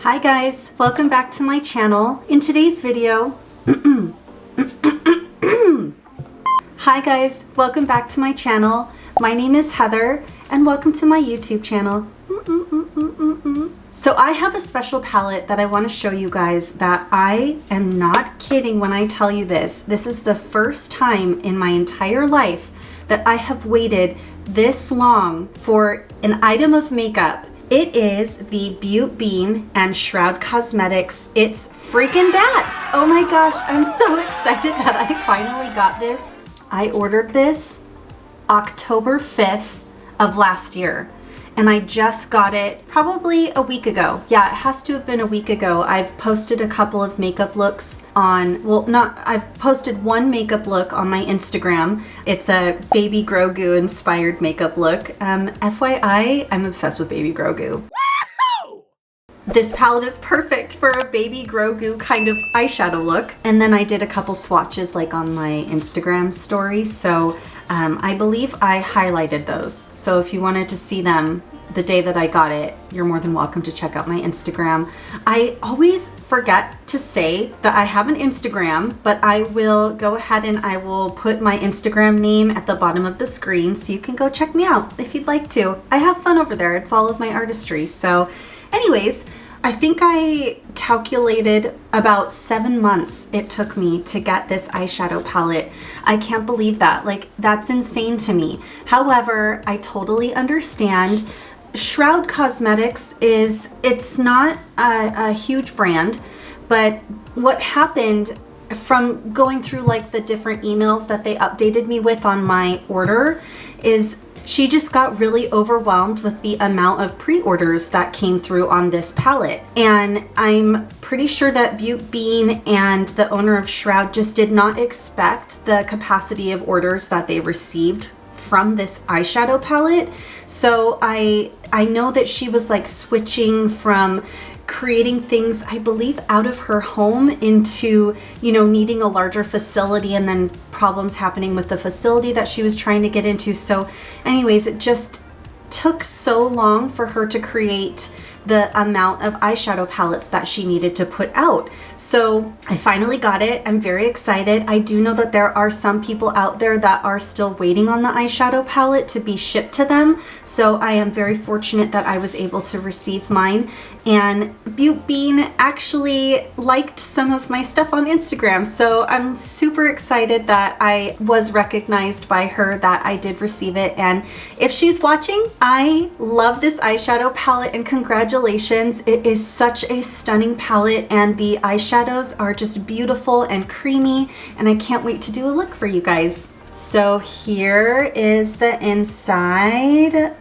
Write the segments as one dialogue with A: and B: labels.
A: Hi guys, welcome back to my channel. In today's video, hi guys, welcome back to my channel. My name is Heather and welcome to my YouTube channel. So I have a special palette that I want to show you guys that I am not kidding when I tell you this. This is the first time in my entire life that I have waited this long for an item of makeup. It is the BeautBean and Shroud Cosmetics It's Freaking Bats. Oh my gosh, I'm so excited that I finally got this. I ordered this October 5th of last year, and I just got it probably a week ago. Yeah, it has to have been a week ago. I've posted a couple of makeup looks on, I've posted one makeup look on my Instagram. It's a Baby Grogu inspired makeup look. FYI, I'm obsessed with Baby Grogu. This palette is perfect for a Baby Grogu kind of eyeshadow look. And then I did a couple swatches like on my Instagram story. So I believe I highlighted those. So if you wanted to see them the day that I got it, you're more than welcome to check out my Instagram. I always forget to say that I have an Instagram, but I will go ahead and I will put my Instagram name at the bottom of the screen so you can go check me out if you'd like to. I have fun over there. It's all of my artistry. So anyways, I think I calculated about 7 months it took me to get this eyeshadow palette. I can't believe that. Like, that's insane to me. However, I totally understand. Shroud Cosmetics it's not a huge brand, but what happened from going through like the different emails that they updated me with on my order is she just got really overwhelmed with the amount of pre-orders that came through on this palette. And I'm pretty sure that BeautBean and the owner of Shroud just did not expect the capacity of orders that they received from this eyeshadow palette. So I know that she was like switching from creating things, I believe, out of her home into, you know, needing a larger facility and then problems happening with the facility that she was trying to get into. So anyways, it just took so long for her to create the amount of eyeshadow palettes that she needed to put out. So I finally got it. I'm very excited. I do know that there are some people out there that are still waiting on the eyeshadow palette to be shipped to them. So I am very fortunate that I was able to receive mine. And BeautBean actually liked some of my stuff on Instagram. So I'm super excited that I was recognized by her, that I did receive it. And if she's watching, I love this eyeshadow palette and congratulations. It is such a stunning palette and the eyeshadows are just beautiful and creamy, and I can't wait to do a look for you guys. So here is the inside.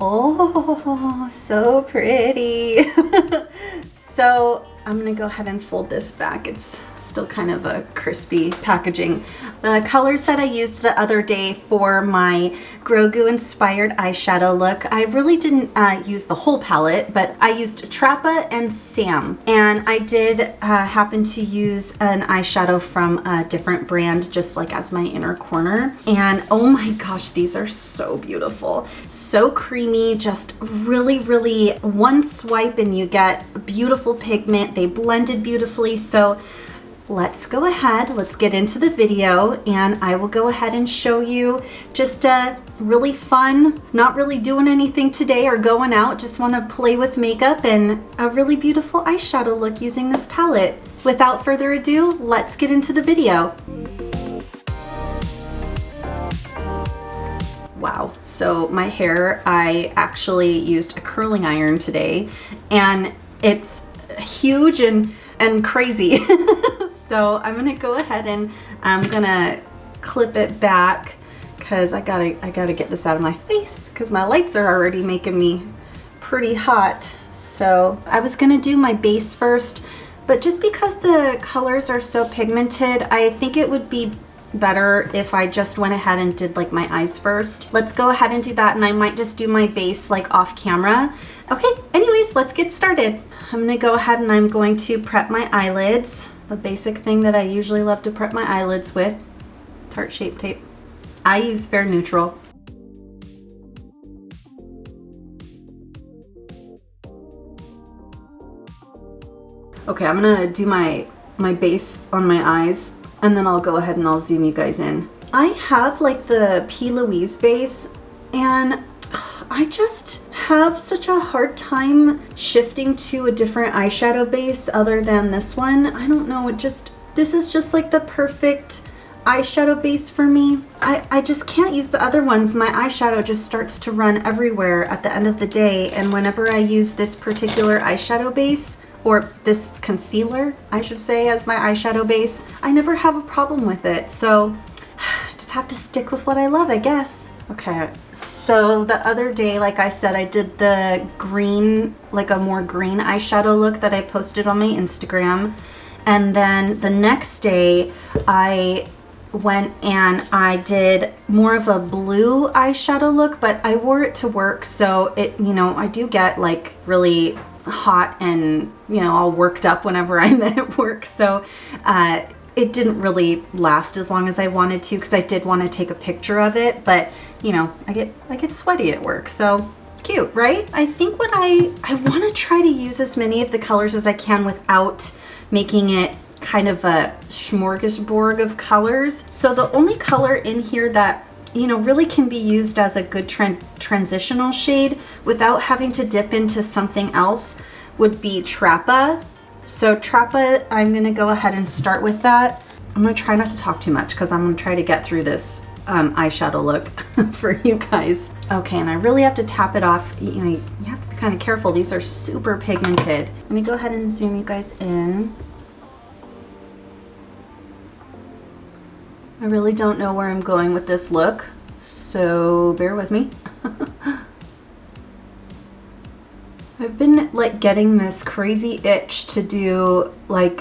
A: Oh, so pretty. So I'm gonna go ahead and fold this back. It's still kind of a crispy packaging. The colors that I used the other day for my Grogu inspired eyeshadow look, I really didn't use the whole palette, but I used Trappa and Sam. And I did happen to use an eyeshadow from a different brand just like as my inner corner. And oh my gosh, these are so beautiful. So creamy, just really, really one swipe and you get beautiful pigment. They blended beautifully. So let's go ahead, let's get into the video, and I will go ahead and show you just a really fun, not really doing anything today or going out, just want to play with makeup and a really beautiful eyeshadow look using this palette. Without further ado, let's get into the video. Wow, so my hair, I actually used a curling iron today and it's huge and crazy. So I'm gonna go ahead and I'm gonna clip it back because I gotta get this out of my face because my lights are already making me pretty hot. So I was gonna do my base first, but just because the colors are so pigmented, I think it would be better if I just went ahead and did like my eyes first. Let's go ahead and do that, and I might just do my base like off camera. Okay, anyways, let's get started. I'm gonna go ahead and I'm going to prep my eyelids. The basic thing that I usually love to prep my eyelids with, Tarte Shape Tape. I use Fair Neutral. Okay, I'm gonna do my base on my eyes, and then I'll go ahead and I'll zoom you guys in. I have like the P. Louise base, and I just have such a hard time shifting to a different eyeshadow base other than this one. I don't know, this is just like the perfect eyeshadow base for me. I just can't use the other ones. My eyeshadow just starts to run everywhere at the end of the day, and whenever I use this particular eyeshadow base, or this concealer, I should say, as my eyeshadow base, I never have a problem with it. So I just have to stick with what I love, I guess. Okay, so the other day, like I said, I did the green, like a more green eyeshadow look that I posted on my Instagram. And then the next day, I went and I did more of a blue eyeshadow look, but I wore it to work, so it, you know, I do get like really hot and, you know, all worked up whenever I'm at work. So it didn't really last as long as I wanted to, because I did want to take a picture of it, but you know, I get sweaty at work, so cute, right? I think what I want to try to use as many of the colors as I can without making it kind of a smorgasbord of colors. So the only color in here that, you know, really can be used as a good transitional shade without having to dip into something else would be Trappa. So Trappa, I'm gonna go ahead and start with that. I'm gonna try not to talk too much because I'm gonna try to get through this eyeshadow look for you guys. Okay, and I really have to tap it off. You know, you have to be kind of careful. These are super pigmented. Let me go ahead and zoom you guys in. I really don't know where I'm going with this look, so bear with me. I've been like getting this crazy itch to do like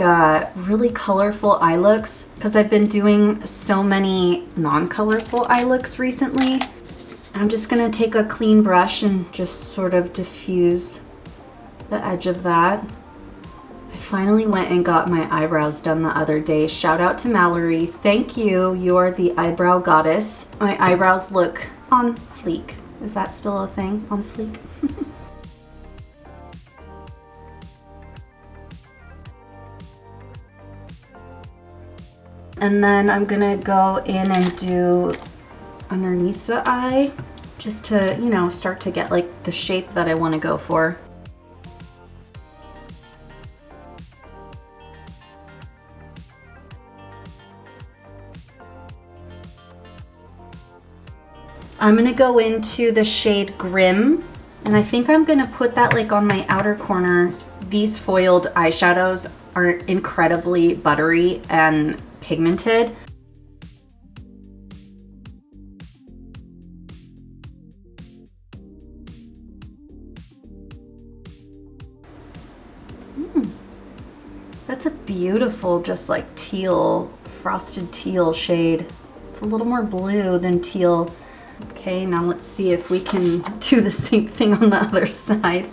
A: really colorful eye looks because I've been doing so many non-colorful eye looks recently. I'm just gonna take a clean brush and just sort of diffuse the edge of that. I finally went and got my eyebrows done the other day. Shout out to Mallory. Thank you. You are the eyebrow goddess. My eyebrows look on fleek. Is that still a thing? On fleek? And then I'm gonna go in and do underneath the eye just to, you know, start to get like the shape that I want to go for. I'm gonna go into the shade Grim, and I think I'm gonna put that like on my outer corner. These foiled eyeshadows are incredibly buttery and pigmented. That's a beautiful, just like teal, frosted teal shade. It's a little more blue than teal. Okay, now let's see if we can do the same thing on the other side.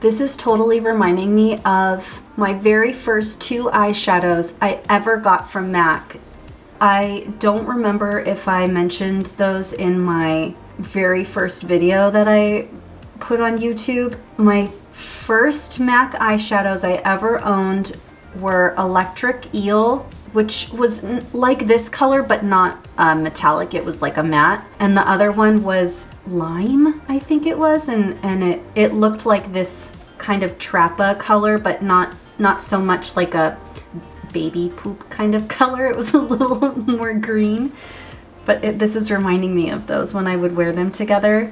A: This is totally reminding me of my very first two eyeshadows I ever got from MAC. I don't remember if I mentioned those in my very first video that I put on YouTube. My first MAC eyeshadows I ever owned were Electric Eel, which was like this color but not metallic. It was like a matte. And the other one was Lime, I think it was, and it looked like this kind of Trappa color, but not so much like a baby poop kind of color. It was a little more green, but this is reminding me of those when I would wear them together.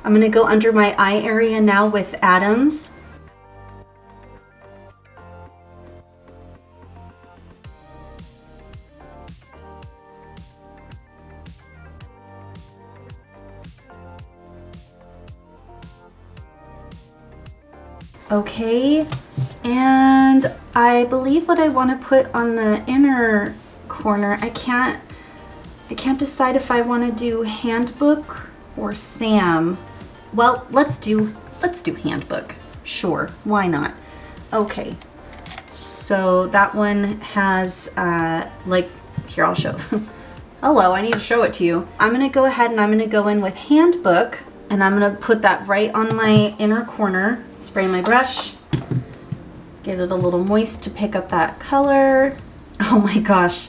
A: I'm gonna go under my eye area now with Adams. Okay, and I believe what I want to put on the inner corner, I can't decide if I want to do Handbook or Sam. Well, let's do Handbook. Sure, why not? Okay, so that one has like here, I'll show. Hello, I need to show it to you. I'm gonna go ahead and I'm gonna go in with Handbook, and I'm gonna put that right on my inner corner. Spray my brush, get it a little moist to pick up that color. Oh my gosh,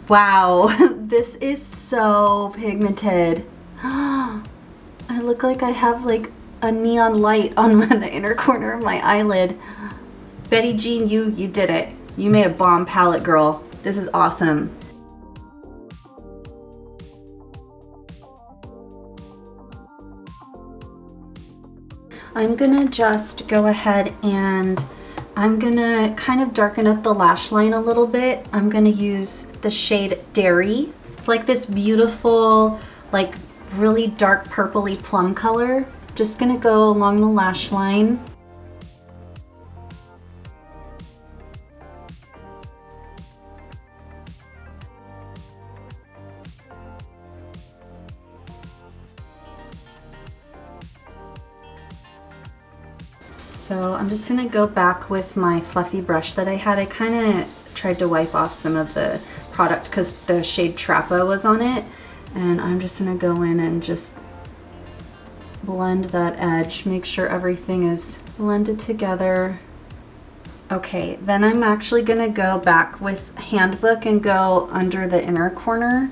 A: wow, this is so pigmented. I look like I have like a neon light on the inner corner of my eyelid. Betty Jean, you did it. You made a bomb palette, girl. This is awesome. I'm gonna just go ahead and I'm gonna kind of darken up the lash line a little bit. I'm gonna use the shade Dairy. It's like this beautiful, like really dark purpley plum color. Just gonna go along the lash line. So I'm just gonna go back with my fluffy brush that I had. I kind of tried to wipe off some of the product because the shade Trappa was on it. And I'm just gonna go in and just blend that edge, make sure everything is blended together. Okay, then I'm actually gonna go back with Handbook and go under the inner corner.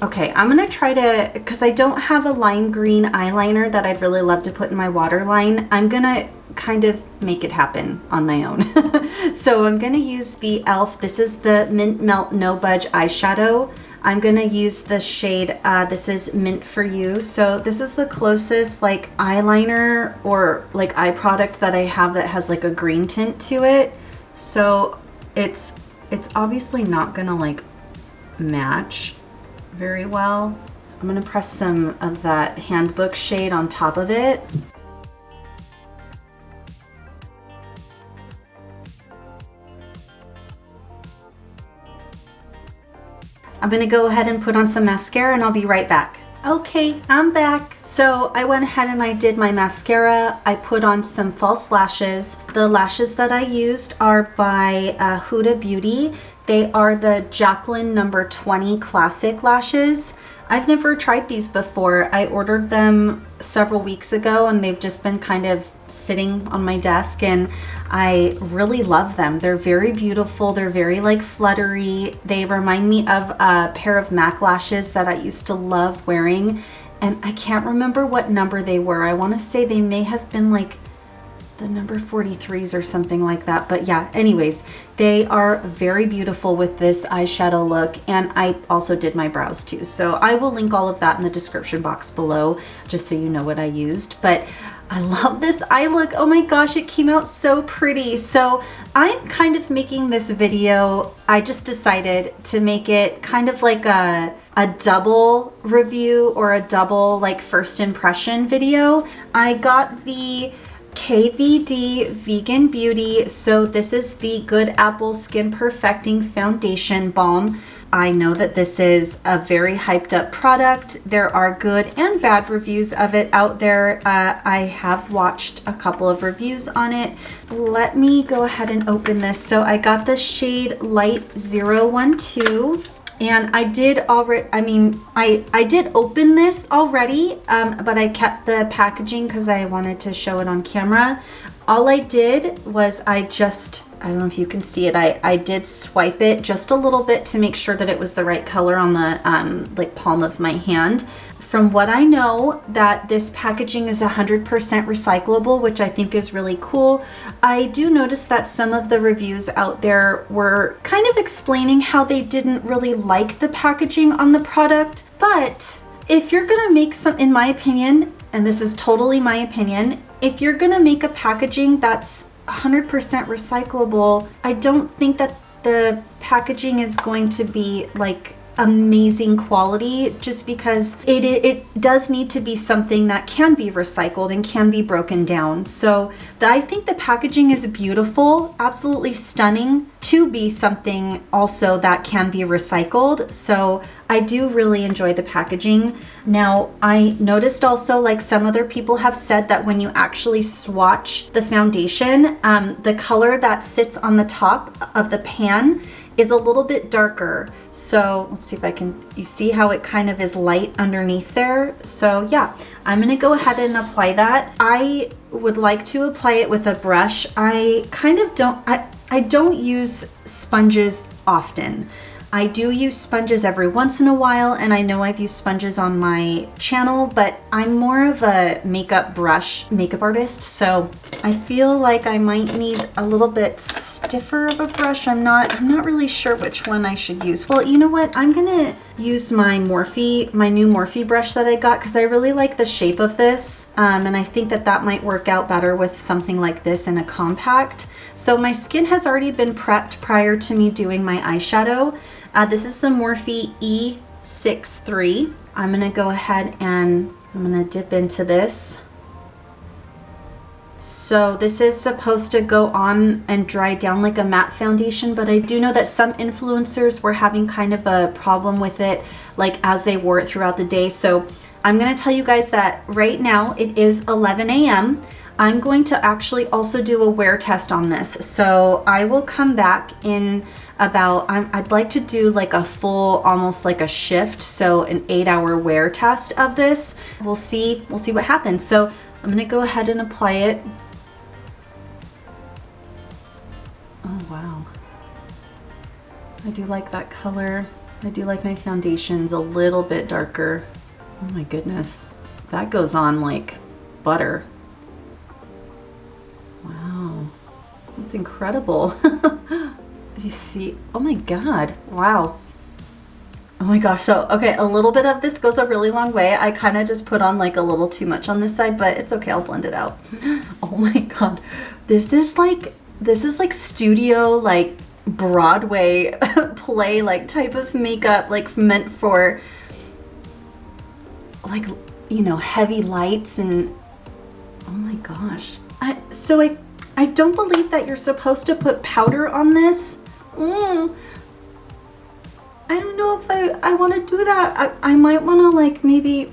A: Okay, I'm gonna try to, because I don't have a lime green eyeliner that I'd really love to put in my waterline, I'm gonna kind of make it happen on my own. So I'm gonna use the e.l.f. This is the Mint Melt No Budge eyeshadow. I'm gonna use the shade, this is Mint For You. So this is the closest like eyeliner or like eye product that I have that has like a green tint to it. So it's obviously not gonna like match very well. I'm gonna press some of that Handbook shade on top of it. I'm gonna go ahead and put on some mascara and I'll be right back. Okay, I'm back. So I went ahead and I did my mascara. I put on some false lashes. The lashes that I used are by Huda Beauty. They are the Jacqueline number 20 classic lashes. I've never tried these before. I ordered them several weeks ago and they've just been kind of sitting on my desk and I really love them. They're very beautiful. They're very like fluttery. They remind me of a pair of MAC lashes that I used to love wearing, and I can't remember what number they were. I want to say they may have been like the number 43s or something like that. But yeah, anyways, they are very beautiful with this eyeshadow look, and I also did my brows too. So I will link all of that in the description box below just so you know what I used. But I love this eye look. Oh my gosh, it came out so pretty. So I'm kind of making this video, I just decided to make it kind of like a double review or a double like first impression video. I got the KVD Vegan Beauty. So this is the Good Apple Skin Perfecting Foundation Balm. I know that this is a very hyped up product. There are good and bad reviews of it out there. I have watched a couple of reviews on it. Let me go ahead and open this. So I got the shade Light 012. And I did already, I did open this already, but I kept the packaging because I wanted to show it on camera. All I did was I don't know if you can see it, I did swipe it just a little bit to make sure that it was the right color on the like palm of my hand. From what I know, that this packaging is 100% recyclable, which I think is really cool. I do notice that some of the reviews out there were kind of explaining how they didn't really like the packaging on the product. But if you're gonna make some, in my opinion, and this is totally my opinion, if you're gonna make a packaging that's 100% recyclable, I don't think that the packaging is going to be like amazing quality, just because it does need to be something that can be recycled and can be broken down. So I think the packaging is beautiful, absolutely stunning to be something also that can be recycled. So I do really enjoy the packaging. Now, I noticed also, like some other people have said, that when you actually swatch the foundation, the color that sits on the top of the pan is a little bit darker. So let's see if I can, you see how it kind of is light underneath there? So yeah, I'm gonna go ahead and apply that. I would like to apply it with a brush. I kind of don't, I don't use sponges often. I do use sponges every once in a while, and I know I've used sponges on my channel, but I'm more of a makeup artist, so I feel like I might need a little bit stiffer of a brush. I'm not really sure which one I should use. Well, you know what? I'm gonna use my new Morphe brush that I got, because I really like the shape of this, and I think that might work out better with something like this in a compact. So my skin has already been prepped prior to me doing my eyeshadow. This is the Morphe E63. I'm gonna go ahead and I'm gonna dip into this. So this is supposed to go on and dry down like a matte foundation, but I do know that some influencers were having kind of a problem with it, like as they wore it throughout the day. So I'm gonna tell you guys that right now it is 11 a.m. I'm going to actually also do a wear test on this. So I will come back in about, I'd like to do like a full, almost like a shift. So an 8-hour wear test of this. We'll see what happens. So I'm gonna go ahead and apply it. Oh, wow. I do like that color. I do like my foundations a little bit darker. Oh my goodness. That goes on like butter. Wow, that's incredible. You see, oh my God, wow. Oh my gosh, so, okay, a little bit of this goes a really long way. I kind of just put on like a little too much on this side, but it's okay, I'll blend it out. Oh my God, this is like studio, like Broadway play, like type of makeup, like meant for like, you know, heavy lights and, oh my gosh. So I don't believe that you're supposed to put powder on this. I don't know if I want to do that. I might want to like maybe,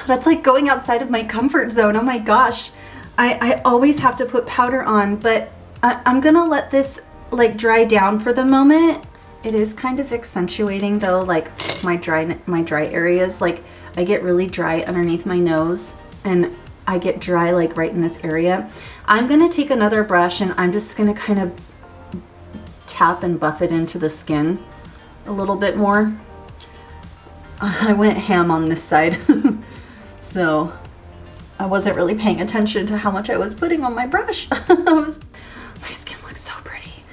A: that's like going outside of my comfort zone. Oh my gosh. I always have to put powder on, but I'm gonna let this like dry down for the moment. It is kind of accentuating though, like my dry areas. Like I get really dry underneath my nose, and I get dry like right in this area. I'm gonna take another brush and I'm just gonna kind of tap and buff it into the skin a little bit more. I went ham on this side. So I wasn't really paying attention to how much I was putting on my brush. My skin looks so pretty.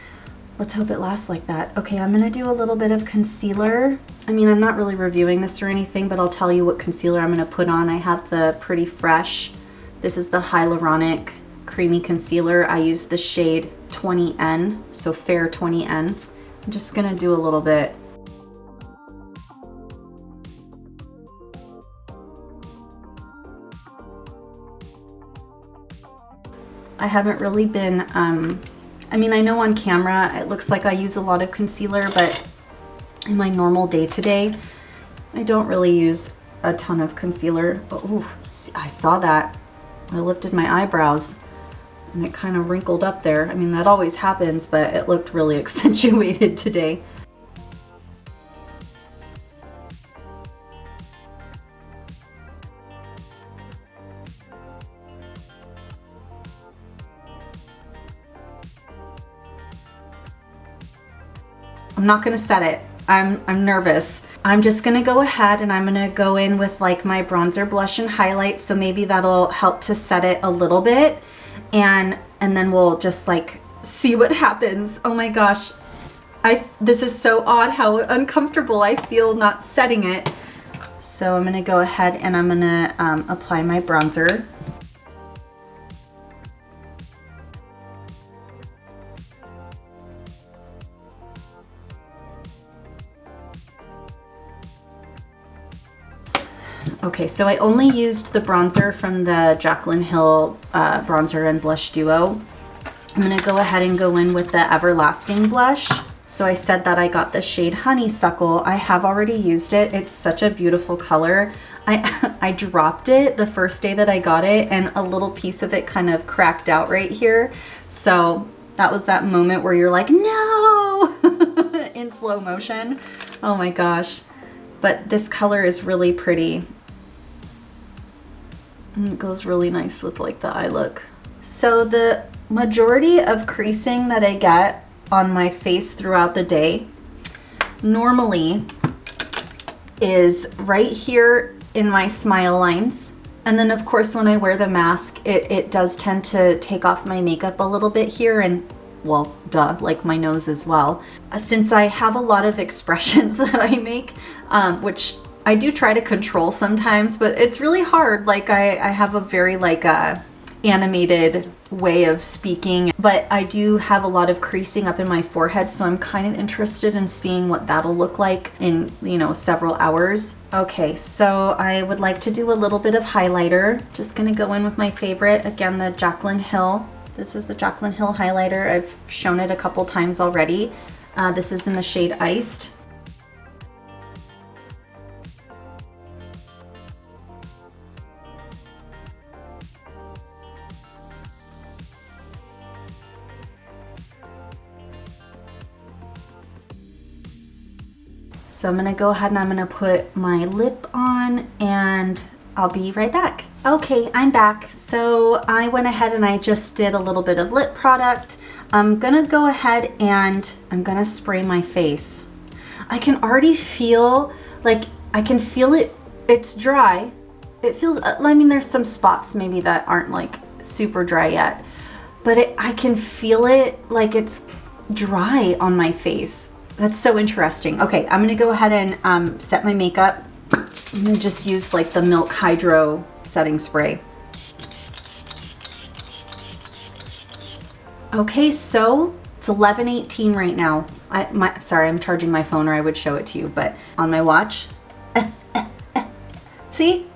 A: Let's hope it lasts like that. Okay, I'm gonna do a little bit of concealer. I mean, I'm not really reviewing this or anything, but I'll tell you what concealer I'm gonna put on. I have the Pretty Fresh. This is the Hyaluronic Creamy Concealer. I use the shade 20N, so Fair 20N. I'm just gonna do a little bit. I haven't really been, I mean, I know on camera it looks like I use a lot of concealer, but in my normal day-to-day, I don't really use a ton of concealer. But ooh, I saw that. I lifted my eyebrows and it kind of wrinkled up there. I mean, that always happens, but it looked really accentuated today. I'm not gonna set it. I'm nervous. I'm just gonna go ahead and I'm gonna go in with like my bronzer, blush, and highlight, so maybe that'll help to set it a little bit, and then we'll just like see what happens. Oh my gosh, this is so odd how uncomfortable I feel not setting it. So I'm gonna go ahead and I'm gonna apply my bronzer. Okay, so I only used the bronzer from the Jaclyn Hill bronzer and blush duo. I'm gonna go ahead and go in with the Everlasting blush. So I said that I got the shade Honeysuckle. I have already used it. It's such a beautiful color. I dropped it the first day that I got it, and a little piece of it kind of cracked out right here. So that was that moment where you're like, no, in slow motion. Oh my gosh. But this color is really pretty. And it goes really nice with like the eye look. So the majority of creasing that I get on my face throughout the day normally is right here in my smile lines. And then of course when I wear the mask, it does tend to take off my makeup a little bit here, and well, duh, like my nose as well. Since I have a lot of expressions that I make, which I do try to control sometimes, but it's really hard. Like I have a very like animated way of speaking, but I do have a lot of creasing up in my forehead, so I'm kind of interested in seeing what that'll look like in, you know, several hours. Okay, so I would like to do a little bit of highlighter. Just gonna go in with my favorite, again, the Jaclyn Hill. This is the Jaclyn Hill highlighter. I've shown it a couple times already. This is in the shade Iced. So I'm gonna go ahead and I'm gonna put my lip on, and I'll be right back. Okay, I'm back. So I went ahead and I just did a little bit of lip product. I'm gonna go ahead and I'm gonna spray my face. I can already feel, like, I can feel it, it's dry. It feels, I mean, there's some spots maybe that aren't like super dry yet, but I can feel it like it's dry on my face. That's so interesting. Okay, I'm gonna go ahead and set my makeup. I'm gonna just use like the Milk Hydro setting spray. Okay, so it's 11:18 right now. Sorry, I'm charging my phone, or I would show it to you, but on my watch. See?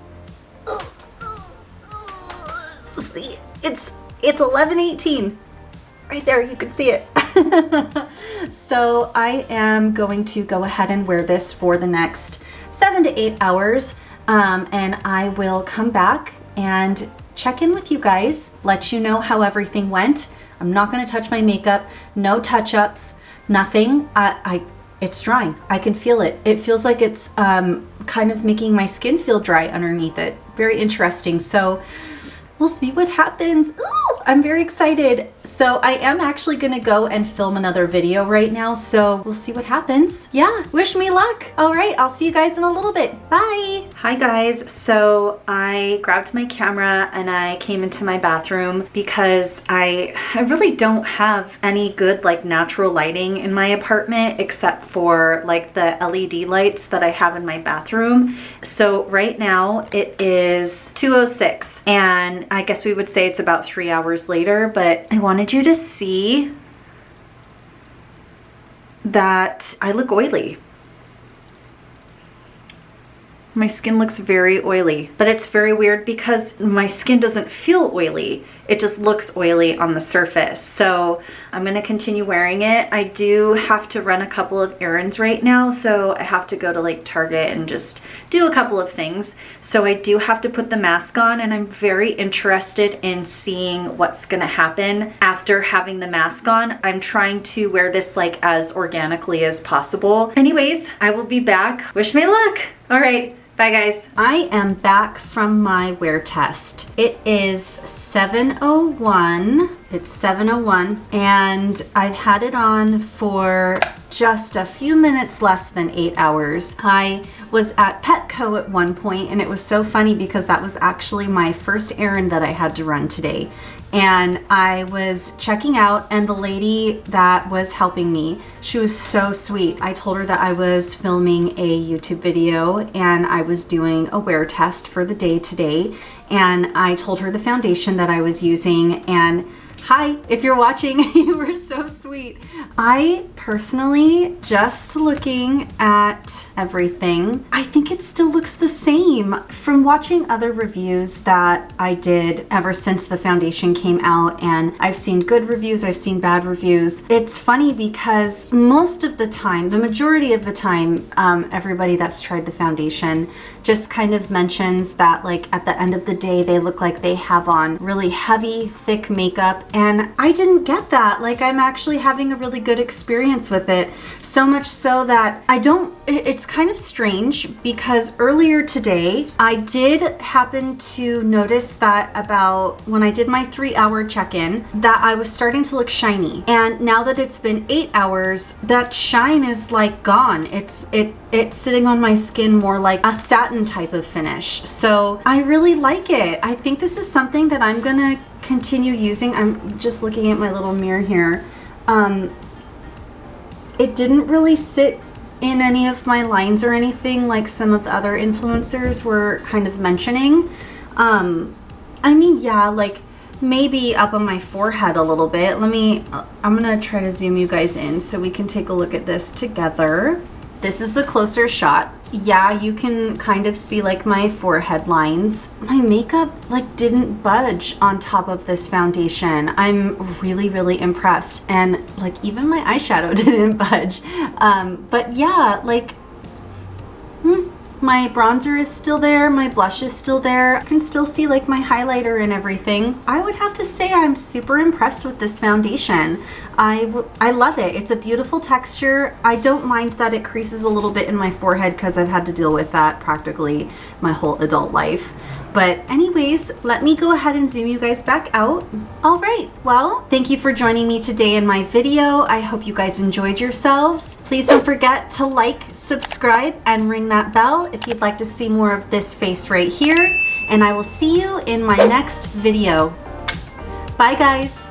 A: See, it's 11:18. Right there, you can see it. So I am going to go ahead and wear this for the next 7 to 8 hours, and I will come back and check in with you guys, let you know how everything went. I'm not going to touch my makeup, no touch-ups, nothing. It's drying. I can feel it. It feels like it's kind of making my skin feel dry underneath it. Very interesting. So we'll see what happens. Ooh, I'm very excited. So I am actually gonna go and film another video right now, so we'll see what happens. Yeah, wish me luck. All right, I'll see you guys in a little bit. Bye. Hi guys, so I grabbed my camera and I came into my bathroom because I really don't have any good like natural lighting in my apartment except for like the LED lights that I have in my bathroom. So right now it is 2:06, and I guess we would say it's about 3 hours later, but I wanted you to see that I look oily. My skin looks very oily, but it's very weird because my skin doesn't feel oily. It just looks oily on the surface. So I'm gonna continue wearing it. I do have to run a couple of errands right now, so I have to go to like Target and just do a couple of things. So I do have to put the mask on, and I'm very interested in seeing what's gonna happen after having the mask on. I'm trying to wear this like as organically as possible. Anyways, I will be back. Wish me luck. All right. Bye guys. I am back from my wear test. It is 7:01. It's 7:01, and I've had it on for just a few minutes less than 8 hours. I was at Petco at one point, and it was so funny because that was actually my first errand that I had to run today. And I was checking out, and the lady that was helping me, she was so sweet. I told her that I was filming a YouTube video and I was doing a wear test for the day today. And I told her the foundation that I was using and Hi, if you're watching, you were so sweet. I personally, just looking at everything, I think it still looks the same. From watching other reviews that I did ever since the foundation came out, and I've seen good reviews, I've seen bad reviews. It's funny because most of the time, the majority of the time, everybody that's tried the foundation just kind of mentions that like at the end of the day, they look like they have on really heavy, thick makeup. And I didn't get that. Like, I'm actually having a really good experience with it. So much so that it's kind of strange because earlier today, I did happen to notice that about when I did my 3-hour check-in, that I was starting to look shiny. And now that it's been 8 hours, that shine is like gone. It's sitting on my skin more like a satin type of finish. So I really like it. I think this is something that I'm gonna continue using. I'm just looking at my little mirror here. It didn't really sit in any of my lines or anything like some of the other influencers were kind of mentioning. I mean, yeah, like maybe up on my forehead a little bit. I'm gonna try to zoom you guys in so we can take a look at this together. This is a closer shot. Yeah, you can kind of see like my forehead lines. My makeup like didn't budge on top of this foundation. I'm really, really impressed. And like even my eyeshadow didn't budge. But yeah, like, my bronzer is still there, my blush is still there. I can still see like my highlighter and everything. I would have to say I'm super impressed with this foundation. I love it. It's a beautiful texture. I don't mind that it creases a little bit in my forehead because I've had to deal with that practically my whole adult life. But anyways, let me go ahead and zoom you guys back out. All right, well, thank you for joining me today in my video. I hope you guys enjoyed yourselves. Please don't forget to like, subscribe, and ring that bell if you'd like to see more of this face right here. And I will see you in my next video. Bye, guys.